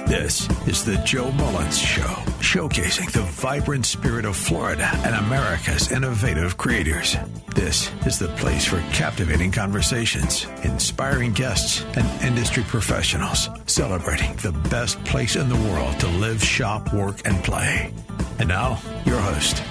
This is the Joe Mullins Show, showcasing the vibrant spirit of Florida and America's innovative creators. This is the place for captivating conversations, inspiring guests, and industry professionals celebrating the best place in the world to live, shop, work, and play. And now, your host,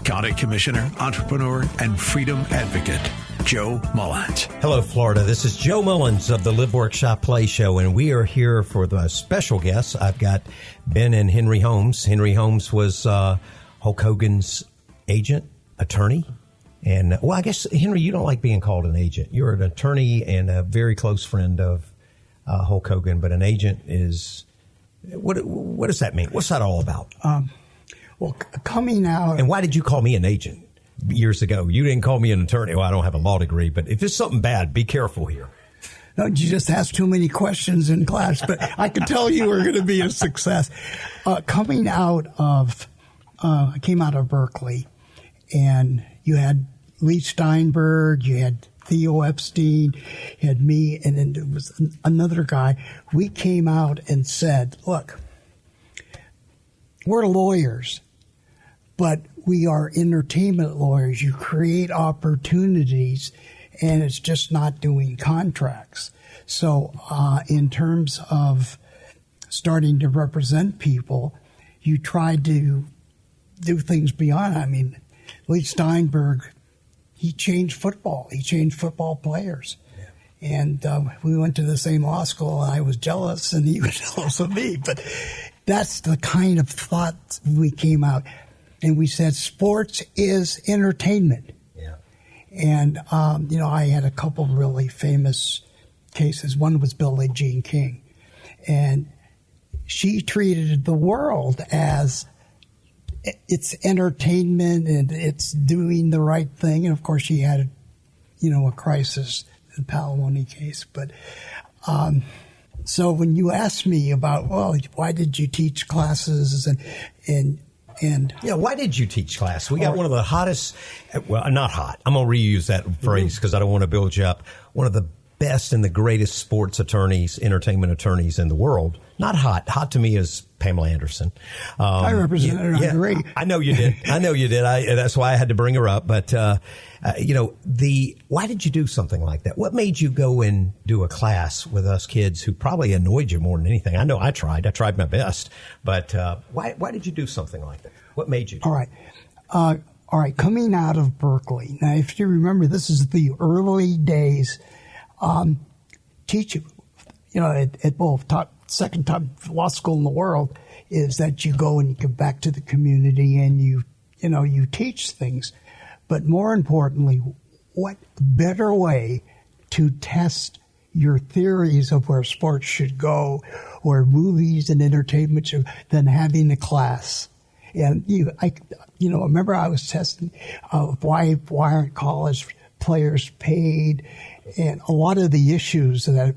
County Commissioner, entrepreneur, and freedom advocate, Joe Mullins. Hello, Florida. This is Joe Mullins of the Live, Work, Shop, Play Show, and we are here for the special guests. I've got Ben and Henry Holmes. Henry Holmes was Hulk Hogan's agent, attorney. And, well, I guess, Henry, you don't like being called an agent. You're an attorney and a very close friend of Hulk Hogan, but an agent is, what does that mean? What's that all about? Well, coming out... And why did you call me an agent years ago? You didn't call me an attorney. Well, I don't have a law degree, but if it's something bad, be careful here. No, you just asked too many questions in class, but I could tell you were going to be a success. I came out of Berkeley, and you had Lee Steinberg, you had Theo Epstein, you had me, and then there was another guy. We came out and said, look, we're lawyers, but we are entertainment lawyers. You create opportunities, and it's just not doing contracts. So in terms of starting to represent people, you try to do things beyond. I mean, Lee Steinberg, he changed football. He changed football players. Yeah. And we went to the same law school, and I was jealous, and he was jealous of me. But that's the kind of thought we came out. And we said, sports is entertainment. Yeah. And, I had a couple really famous cases. One was Billie Jean King. And she treated the world as it's entertainment and it's doing the right thing. And, of course, she had, a crisis, the Palimony case. But so when you ask me about, well, why did you teach classes and yeah, why did you teach class? We got one of the hottest, well, not hot. I'm going to reuse that phrase because I don't want to build you up. One of the best and the greatest sports attorneys, entertainment attorneys in the world. Not hot. Hot to me is Pamela Anderson. I represent her. I agree. I know you did. That's why I had to bring her up. But, why did you do something like that? What made you go and do a class with us kids who probably annoyed you more than anything? I know I tried my best. But why did you do something like that? What made you do it? All right. Coming out of Berkeley. Now, if you remember, this is the early days. Teaching, at both second top law school in the world is that you go and you give back to the community and you teach things. But more importantly, what better way to test your theories of where sports should go, or movies and entertainment should, than having a class? And remember I was testing why aren't college players paid, and a lot of the issues that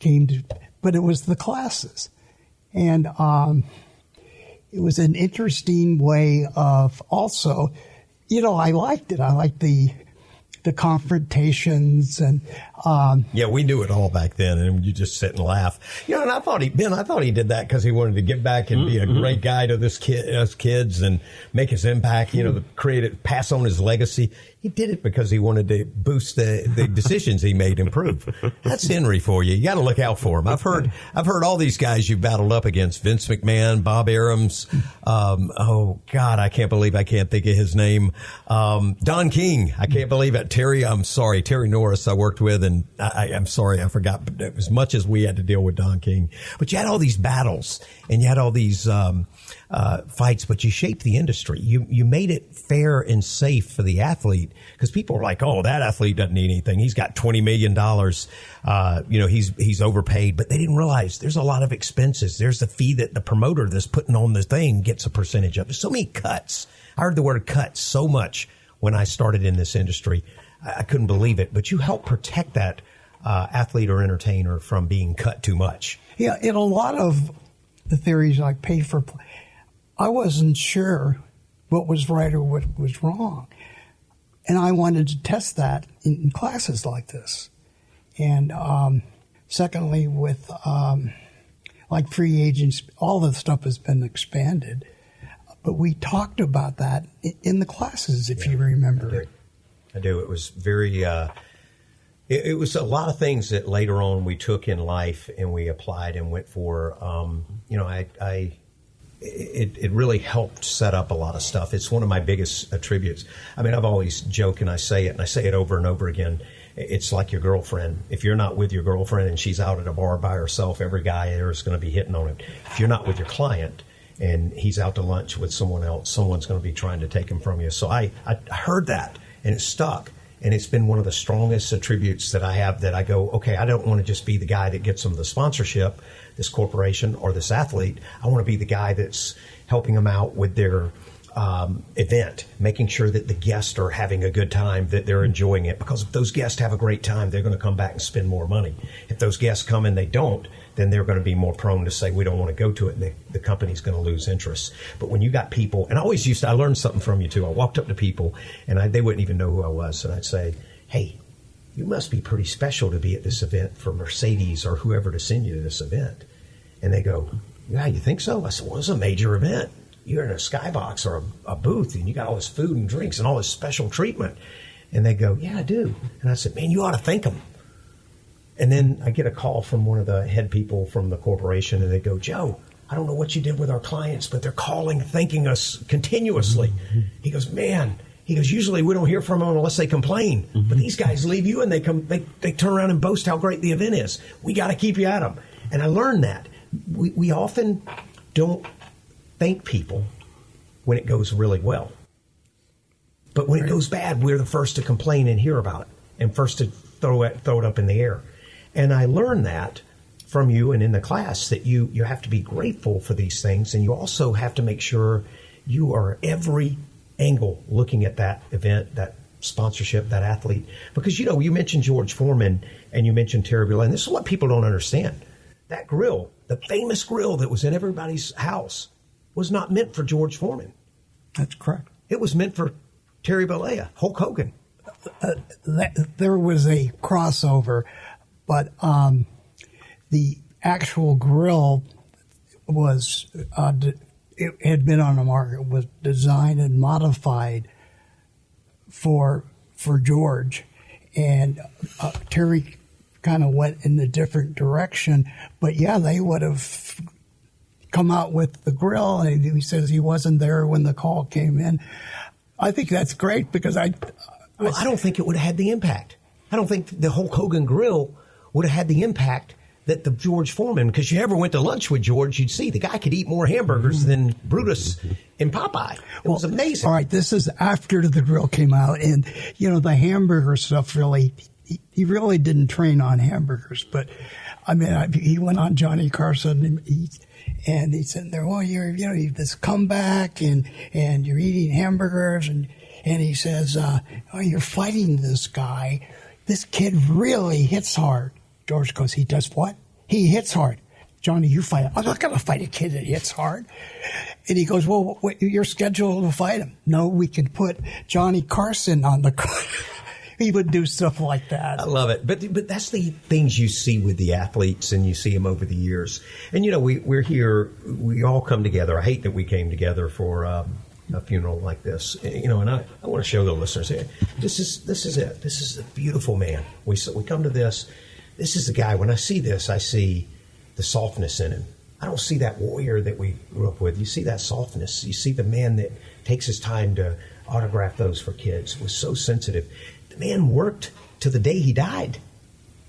came to, but it was the classes. And it was an interesting way of also, I liked it. I liked the confrontations and yeah, we knew it all back then, and you just sit and laugh. And I thought he did that because he wanted to give back and be a great guy to us kids and make his impact. Pass on his legacy. He did it because he wanted to boost the decisions he made improve. That's Henry for you. You got to look out for him. I've heard all these guys you've battled up against: Vince McMahon, Bob Arams. Oh God, I can't believe I can't think of his name. Don King. I can't believe it. Terry Norris I worked with, and I'm sorry, I forgot as much as we had to deal with Don King. But you had all these battles, and you had all these fights, but you shaped the industry. You made it fair and safe for the athlete, because people were like, oh, that athlete doesn't need anything. He's got $20 million. He's overpaid. But they didn't realize there's a lot of expenses. There's the fee that the promoter that's putting on the thing gets a percentage of. There's so many cuts. I heard the word cut so much when I started in this industry. I couldn't believe it. But you help protect that athlete or entertainer from being cut too much. Yeah, in a lot of the theories like pay for play, I wasn't sure what was right or what was wrong. And I wanted to test that in classes like this. And secondly, with like free agents, all the stuff has been expanded. But we talked about that in the classes, if you remember. I do. It was very, it was a lot of things that later on we took in life and we applied and went for. It really helped set up a lot of stuff. It's one of my biggest attributes. I mean, I've always joked and I say it over and over again. It's like your girlfriend. If you're not with your girlfriend and she's out at a bar by herself, every guy there is going to be hitting on it. If you're not with your client and he's out to lunch with someone else, someone's going to be trying to take him from you. So I heard that and it stuck. And it's been one of the strongest attributes that I have, that I go, okay, I don't want to just be the guy that gets them the sponsorship, this corporation or this athlete. I want to be the guy that's helping them out with their event, making sure that the guests are having a good time, that they're enjoying it. Because if those guests have a great time, they're going to come back and spend more money. If those guests come and they don't, then they're going to be more prone to say, we don't want to go to it, and the company's going to lose interest. But when you got people, and I learned something from you too. I walked up to people and they wouldn't even know who I was. And I'd say, hey, you must be pretty special to be at this event for Mercedes or whoever to send you to this event. And they go, yeah, you think so? I said, well, it's a major event. You're in a skybox or a booth and you got all this food and drinks and all this special treatment. And they go, yeah, I do. And I said, man, you ought to thank them. And then I get a call from one of the head people from the corporation, and they go, Joe, I don't know what you did with our clients, but they're calling, thanking us continuously. Mm-hmm. He goes, man, usually we don't hear from them unless they complain. Mm-hmm. But these guys leave you and they turn around and boast how great the event is. We got to keep you at them. And I learned that. We often don't thank people when it goes really well. But when it goes bad, we're the first to complain and hear about it and first to throw it up in the air. And I learned that from you and in the class, that you have to be grateful for these things. And you also have to make sure you are every angle looking at that event, that sponsorship, that athlete. Because, you mentioned George Foreman and you mentioned Terry Bollea. And this is what people don't understand. That grill, the famous grill that was in everybody's house, was not meant for George Foreman. That's correct. It was meant for Terry Bollea, Hulk Hogan. There was a crossover, but the actual grill was it had been on the market, was designed and modified for George, and Terry kind of went in a different direction. But yeah, they would have come out with the grill, and he says he wasn't there when the call came in. I think that's great because I don't think it would have had the impact. I don't think the Hulk Hogan grill would have had the impact that the George Foreman, because you ever went to lunch with George, you'd see the guy could eat more hamburgers than Brutus in Popeye. It was amazing. All right, this is after the grill came out, and the hamburger stuff really, he really didn't train on hamburgers, but I mean, he went on Johnny Carson and he's sitting there, well, you're this comeback and you're eating hamburgers, and he says, oh, you're fighting this guy. This kid really hits hard. George goes, he does what? He hits hard. Johnny, you fight him. I'm not going to fight a kid that hits hard. And he goes, well, you're scheduled to fight him. No, we can put Johnny Carson on the card. He would do stuff like that. I love it. But that's the things you see with the athletes, and you see them over the years. And, we're here. We all come together. I hate that we came together for a funeral like this. And I want to show the listeners here. This is it. This is a beautiful man. We come to this. This is the guy. When I see this, I see the softness in him. I don't see that warrior that we grew up with. You see that softness. You see the man that takes his time to autograph those for kids. Was so sensitive. The man worked to the day he died.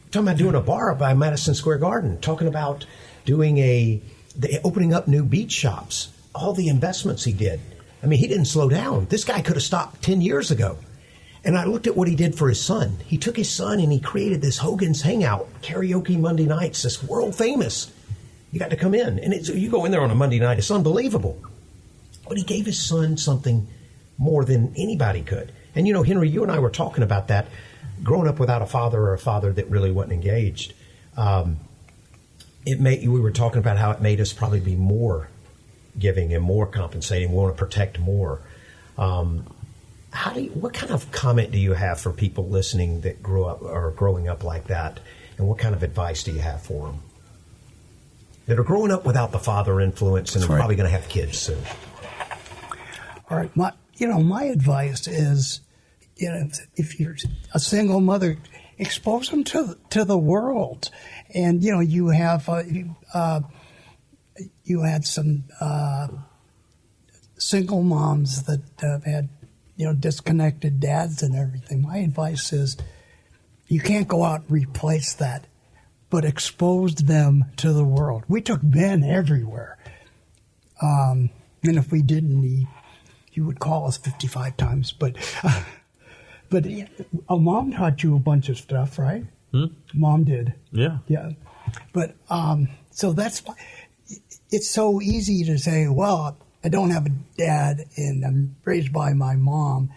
I'm talking about doing a bar by Madison Square Garden. Talking about doing opening up new beach shops. All the investments he did. I mean, he didn't slow down. This guy could have stopped 10 years ago. And I looked at what he did for his son. He took his son and he created this Hogan's Hangout, karaoke Monday nights, this world famous. You got to come in. And you go in there on a Monday night, it's unbelievable. But he gave his son something more than anybody could. And, Henry, you and I were talking about that, growing up without a father or a father that really wasn't engaged. We were talking about how it made us probably be more giving and more compensating. We want to protect more. What kind of comment do you have for people listening that grew up or growing up like that, and what kind of advice do you have for them? that are growing up without the father influence and are probably going to have kids soon? All right, my advice is, if you're a single mother, expose them to the world, and you have you had some single moms that have had disconnected dads and everything. My advice is, you can't go out and replace that, but expose them to the world. We took Ben everywhere, and if we didn't, he would call us 55 times. But a mom taught you a bunch of stuff, right? Mom did. Yeah. But so that's why it's so easy to say, well, I don't have a dad and I'm raised by my mom.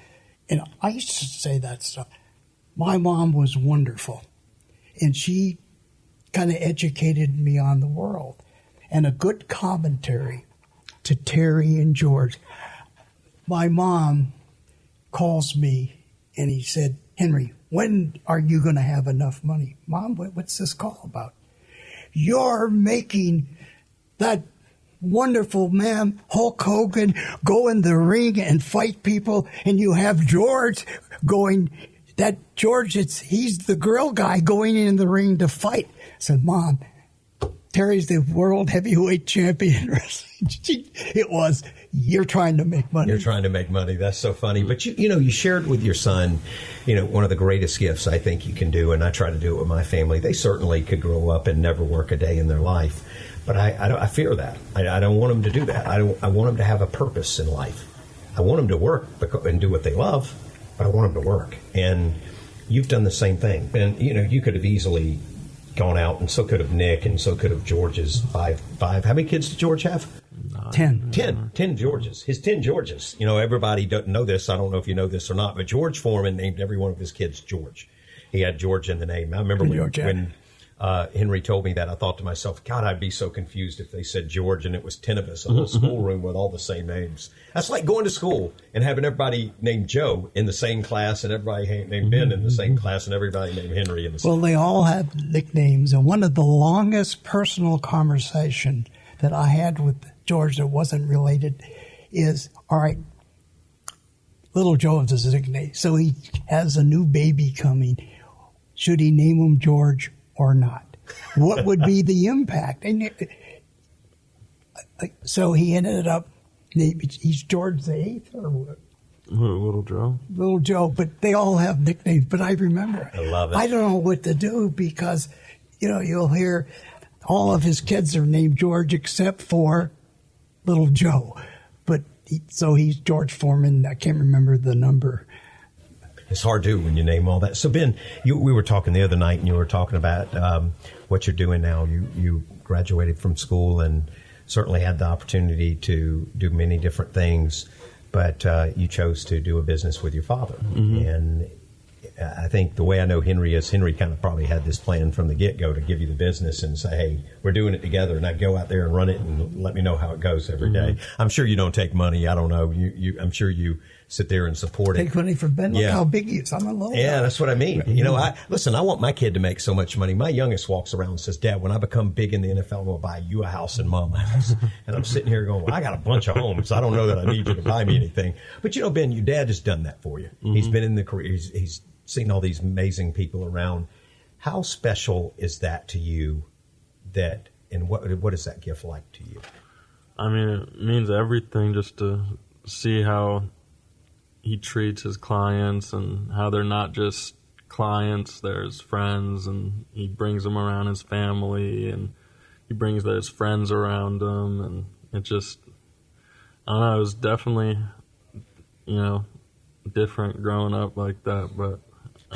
And I used to say that stuff. My mom was wonderful, and she kind of educated me on the world. And a good commentary to Terry and George. My mom calls me and he said, Henry, when are you going to have enough money? Mom, what's this call about? You're making that wonderful man, Hulk Hogan, go in the ring and fight people, and you have George going, that George, he's the girl guy going in the ring to fight. I said, Mom, Terry's the world heavyweight champion. It was, you're trying to make money. You're trying to make money. That's so funny. But you shared with your son, one of the greatest gifts I think you can do, and I try to do it with my family. They certainly could grow up and never work a day in their life. But I fear that. I don't want them to do that. I want them to have a purpose in life. I want them to work and do what they love, but I want them to work. And you've done the same thing. And, you could have easily gone out, and so could have Nick, and so could have George's five. How many kids did George have? 10. 10 Georges. His 10 Georges. Everybody doesn't know this. I don't know if you know this or not, but George Foreman named every one of his kids George. He had George in the name. I remember when Henry told me that, I thought to myself, God, I'd be so confused if they said George and it was 10 of us in a schoolroom with all the same names. That's like going to school and having everybody named Joe in the same class and everybody named Ben in the same class and everybody named Henry in the same class. Well, they all have nicknames, and one of the longest personal conversation that I had with George that wasn't related is, all right, Little Joe is his nickname, so he has a new baby coming. Should he name him George or not? What would be the impact? And so he ended up, he's George the Eighth or what? Little Joe. Little Joe, but they all have nicknames. But I remember, I love it. I don't know what to do because, you'll hear all of his kids are named George except for Little Joe. But so he's George Foreman. I can't remember the number. It's hard to when you name all that. So, Ben, we were talking the other night, and you were talking about what you're doing now. You graduated from school and certainly had the opportunity to do many different things, but you chose to do a business with your father. Mm-hmm. And I think the way I know Henry is, Henry kind of probably had this plan from the get-go to give you the business and say, hey, we're doing it together, and I go out there and run it and let me know how it goes every day. I'm sure you don't take money. I don't know. I'm sure you sit there and support it. Take money from Ben. Look how big he is. I'm a little guy. That's what I mean. I want my kid to make so much money. My youngest walks around and says, Dad, when I become big in the NFL, I'm going to buy you a house and Mom a house. And I'm sitting here going, well, I got a bunch of homes. I don't know that I need you to buy me anything. But, Ben, your dad has done that for you. Mm-hmm. He's been in the career. He's seen all these amazing people around. How special is that to you? And what is that gift like to you? I mean, it means everything just to see how he treats his clients and how they're not just clients, they're his friends, and he brings them around his family, and he brings his friends around him, and it just, I don't know, it was definitely, different growing up like that, but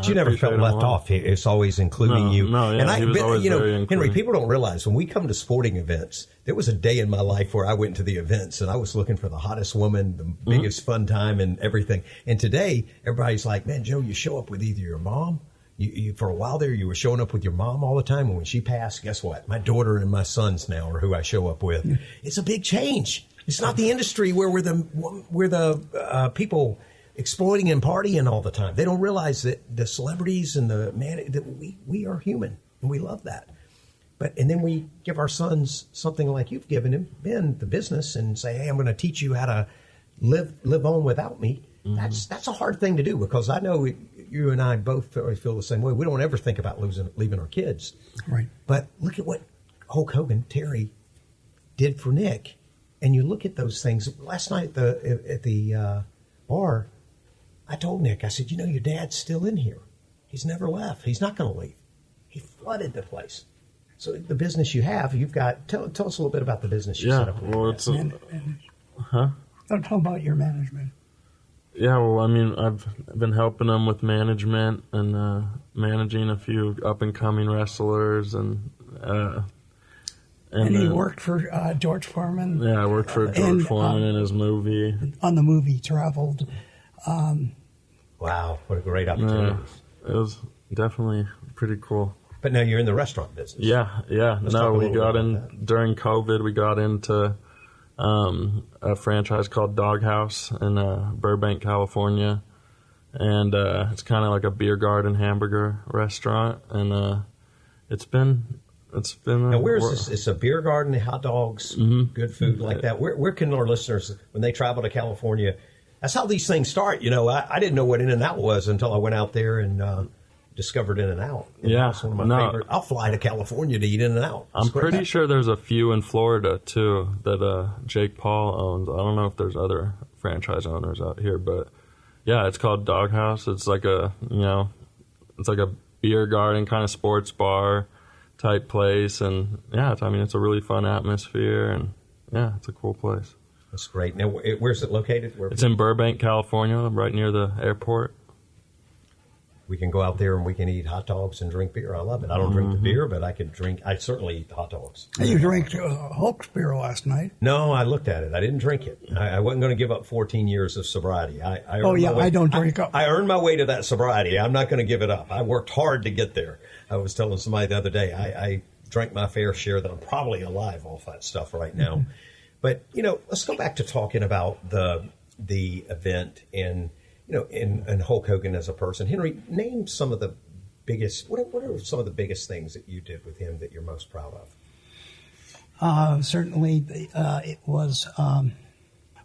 you never felt left off. It's always including you. No, yeah, and he was always very Henry, including. people don't realize when we come to sporting events, there was a day in my life where I went to the events and I was looking for the hottest woman, the biggest fun time and everything. And today, everybody's like, man, Joe, you show up with either your mom. You for a while there, you were showing up with your mom all the time. And when she passed, guess what? My daughter and my sons now are who I show up with. It's a big change. It's not the industry where we're the people exploiting and partying all the time. They don't realize that the celebrities and that we are human and we love that. And then we give our sons something like you've given him, Ben, the business, and say, hey, I'm going to teach you how to live on without me. Mm-hmm. That's a hard thing to do, because I know you and I both feel the same way. We don't ever think about leaving our kids. Right. But look at what Hulk Hogan, Terry, did for Nick. And you look at those things. Last night at the bar, I told Nick, I said, your dad's still in here. He's never left. He's not going to leave. He flooded the place. So the business you have, you've got, tell us a little bit about the business you set up. Well, it's Don't talk about your management. Yeah, well, I mean, I've been helping them with management and managing a few up-and-coming wrestlers. And he worked for George Foreman. Yeah, I worked for George Foreman in his movie. On the movie, traveled. Wow, what a great opportunity. Yeah, it was definitely pretty cool. But now you're in the restaurant business. Yeah. We got in during COVID. We got into a franchise called Doghouse in Burbank, California, and it's kind of like a beer garden hamburger restaurant. And it's been. Now, where's this? It's a beer garden, hot dogs, good food like that. Where can our listeners, when they travel to California? That's how these things start. I didn't know what In-N-Out was until I went out there and discovered In-N-Out. Yeah, it's one of my favorite. I'll fly to California to eat In-N-Out. I'm pretty sure there's a few in Florida too that Jake Paul owns. I don't know if there's other franchise owners out here, but yeah, it's called Doghouse. It's like a beer garden kind of sports bar type place, and it's a really fun atmosphere, and it's a cool place. That's great. Now, where's it located? It's in Burbank, California, right near the airport. We can go out there and we can eat hot dogs and drink beer. I love it. I don't drink the beer, but I certainly eat the hot dogs. You drank Hulk's beer last night. No, I looked at it. I didn't drink it. I wasn't going to give up 14 years of sobriety. I don't drink up. I earned my way to that sobriety. I'm not going to give it up. I worked hard to get there. I was telling somebody the other day, I drank my fair share that I'm probably alive off that stuff right now. But, let's go back to talking about the event and Hulk Hogan as a person. Henry, name some of the biggest, what are some of the biggest things that you did with him that you're most proud of? Certainly, it was,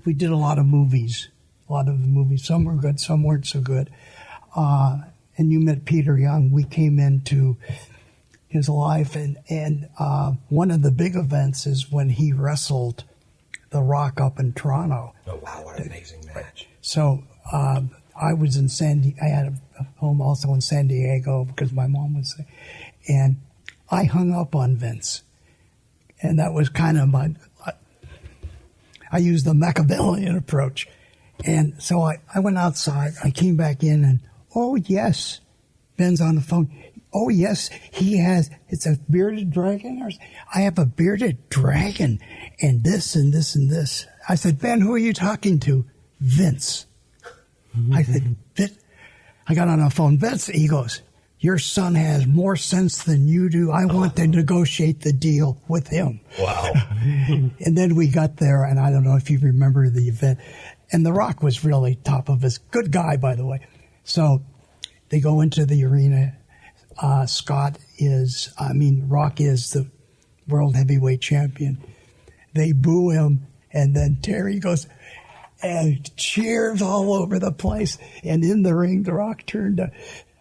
we did a lot of movies. Some were good, some weren't so good. And you met Peter Young. We came into his life, and one of the big events is when he wrestled The Rock up in Toronto. Oh, wow, what an amazing match. So, I was in I had a home also in San Diego because my mom was there. And I hung up on Vince. And that was kind of I used the Machiavellian approach. And so I went outside. I came back in and, oh, yes, Ben's on the phone. Oh, yes, it's a bearded dragon. I have a bearded dragon and this and this and this. I said, Ben, who are you talking to? Vince. I said, Vince. I got on the phone. Vince, he goes, your son has more sense than you do. I want to negotiate the deal with him. Wow. And then we got there, and I don't know if you remember the event. And The Rock was really top of his, good guy, by the way. So they go into the arena. Rock is the world heavyweight champion. They boo him, and then Terry goes and cheers all over the place. And in the ring, The Rock turned to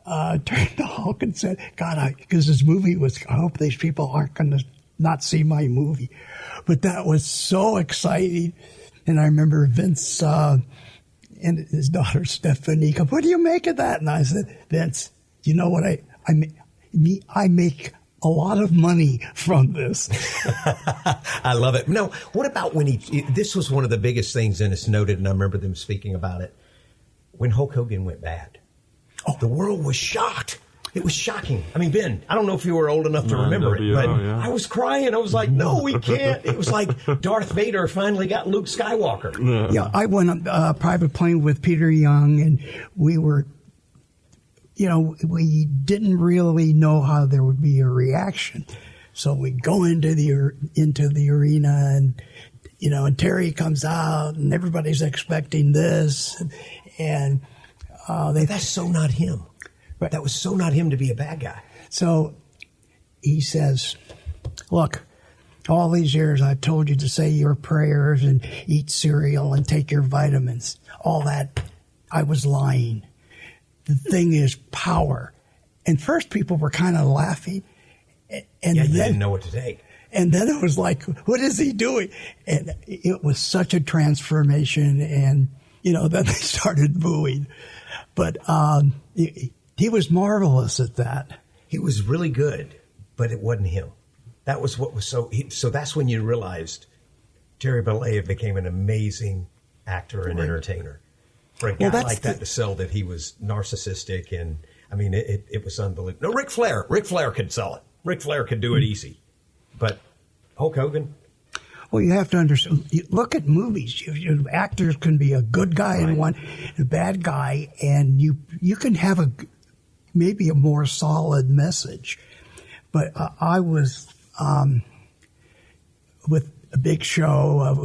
Hulk and said, God, because his movie was, I hope these people aren't going to not see my movie. But that was so exciting. And I remember Vince and his daughter Stephanie go, what do you make of that? And I said, Vince, you know what I make a lot of money from this. I love it. No, what about when this was one of the biggest things, and it's noted, and I remember them speaking about it, when Hulk Hogan went bad. Oh, the world was shocked. It was shocking. I mean, Ben, I don't know if you were old enough to remember it, but I was crying. I was like, no, we can't. It was like Darth Vader finally got Luke Skywalker. Yeah, I went on a private plane with Peter Young, and we were, we didn't really know how there would be a reaction. So we go into the arena, and, and Terry comes out, and everybody's expecting this. And that's so not him. Right. That was so not him to be a bad guy. So he says, Look, all these years I've told you to say your prayers and eat cereal and take your vitamins. All that, I was lying. The thing is power. And first people were kind of laughing. And you then, didn't know what to take. And then it was like, what is he doing? And it was such a transformation. And, then they started booing. But he was marvelous at that. He was really good, but it wasn't him. That was what was so that's when you realized Terry Bollea became an amazing actor and entertainer. For a guy like that to sell that he was narcissistic, and I mean, it was unbelievable. No, Ric Flair could sell it. Ric Flair could do it easy. But Hulk Hogan? Well, you have to understand, look at movies. Actors can be a good guy in one, a bad guy, and you can have maybe a more solid message. But I was with a Big Show.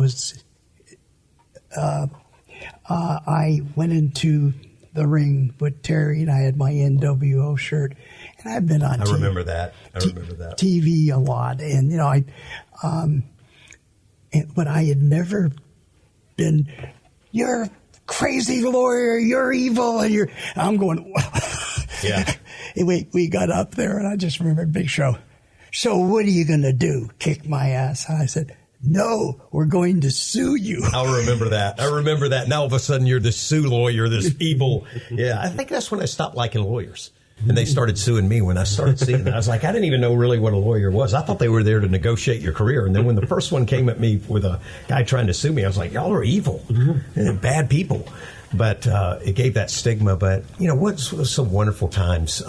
I went into the ring with Terry, and I had my NWO shirt, and I've been on. I remember that. TV a lot, and but I had never been. You're crazy lawyer. You're evil, and I'm going. Yeah. And we got up there, and I just remember Big Show. So what are you going to do? Kick my ass? And I said, no, we're going to sue you. I remember that. And all of a sudden you're this sue lawyer, this evil. Yeah, I think that's when I stopped liking lawyers. And they started suing me when I started seeing that. I was like, I didn't even know really what a lawyer was. I thought they were there to negotiate your career. And then when the first one came at me with a guy trying to sue me, I was like, y'all are evil and bad people. But it gave that stigma. But, what was some wonderful times.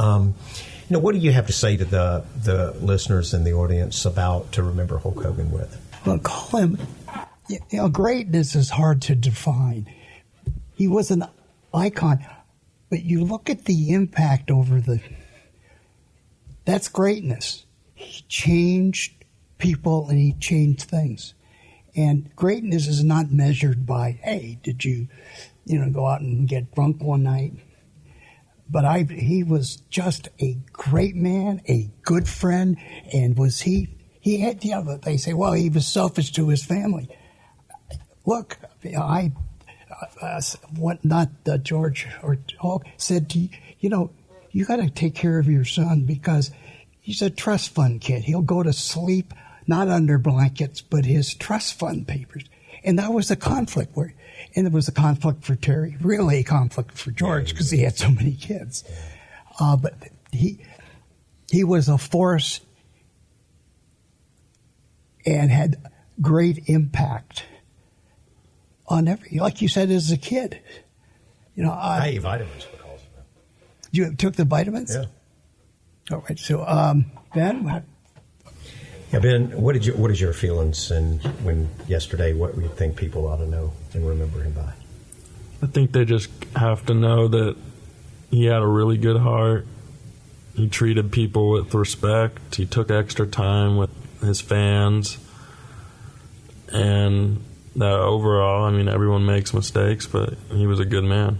What do you have to say to the listeners and the audience about to remember Hulk Hogan with? Well, call him, greatness is hard to define. He was an icon, but you look at the impact that's greatness. He changed people and he changed things. And greatness is not measured by, hey, did you, go out and get drunk one night? But he was just a great man, a good friend, and he had, they say, well, he was selfish to his family. Look, George or Hulk said to you got to take care of your son because he's a trust fund kid. He'll go to sleep not under blankets, but his trust fund papers. And that was a conflict and it was a conflict for Terry, really a conflict for George because he had so many kids. But he was a force and had great impact on like you said, as a kid. I ate vitamins because of that. You took the vitamins? Yeah. All right. So, Ben? Yeah, Ben, what is your feelings and when yesterday, what do you think people ought to know and remember him by? I think they just have to know that he had a really good heart. He treated people with respect. He took extra time with his fans. And that overall, everyone makes mistakes, but he was a good man.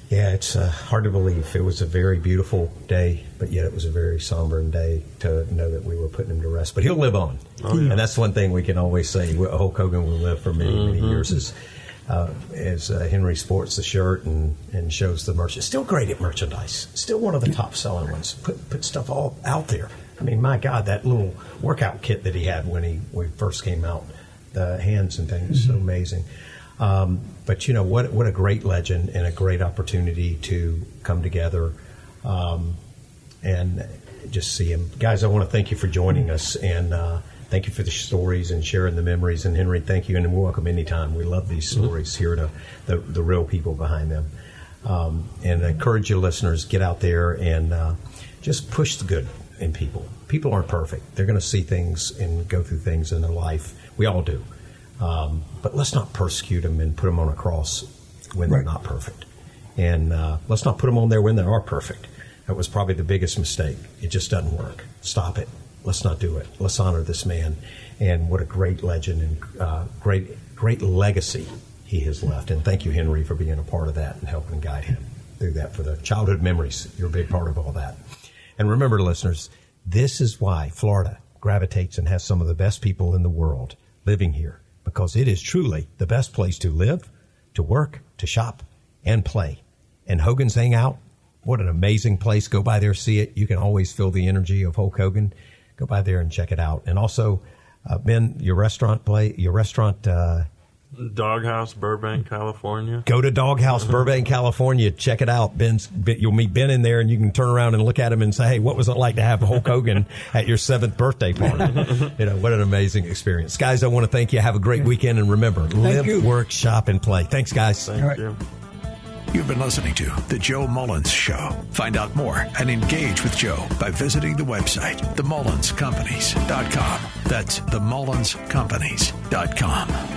Yeah, it's hard to believe. It was a very beautiful day, but yet it was a very somber day to know that we were putting him to rest. But he'll live on. Oh, yeah. And that's one thing we can always say. Hulk Hogan will live for many, many years as Henry sports the shirt and shows the merch. Still great at merchandise. Still one of the top selling ones. Put stuff all out there. My God, that little workout kit that he had when he first came out, the hands and things, so amazing. But what a great legend and a great opportunity to come together and just see him. Guys, I want to thank you for joining us and thank you for the stories and sharing the memories. And Henry, thank you, and we're welcome anytime. We love these stories, hear the real people behind them. And I encourage your listeners, get out there and just push the good in people. People aren't perfect. They're going to see things and go through things in their life. We all do. But let's not persecute them and put them on a cross when they're not perfect. And let's not put them on there when they are perfect. That was probably the biggest mistake. It just doesn't work. Stop it. Let's not do it. Let's honor this man. And what a great legend and great legacy he has left. And thank you, Henry, for being a part of that and helping guide him through that for the childhood memories. You're a big part of all that. And remember, listeners, This is why Florida gravitates and has some of the best people in the world living here, because it is truly the best place to live, to work, to shop, and play. And Hogan's Hangout, what an amazing place. Go by there, see it. You can always feel the energy of Hulk Hogan. Go by there and check it out. And also, Ben, your restaurant, Doghouse, Burbank, California. Go to Doghouse, Burbank, California. Check it out. You'll meet Ben in there, and you can turn around and look at him and say, hey, what was it like to have Hulk Hogan at your 7th birthday party? What an amazing experience. Guys, I want to thank you. Have a great weekend. And remember, live, work, shop, and play. Thanks, guys. Thank you. You've been listening to The Joe Mullins Show. Find out more and engage with Joe by visiting the website, theMullinsCompanies.com. That's theMullinsCompanies.com.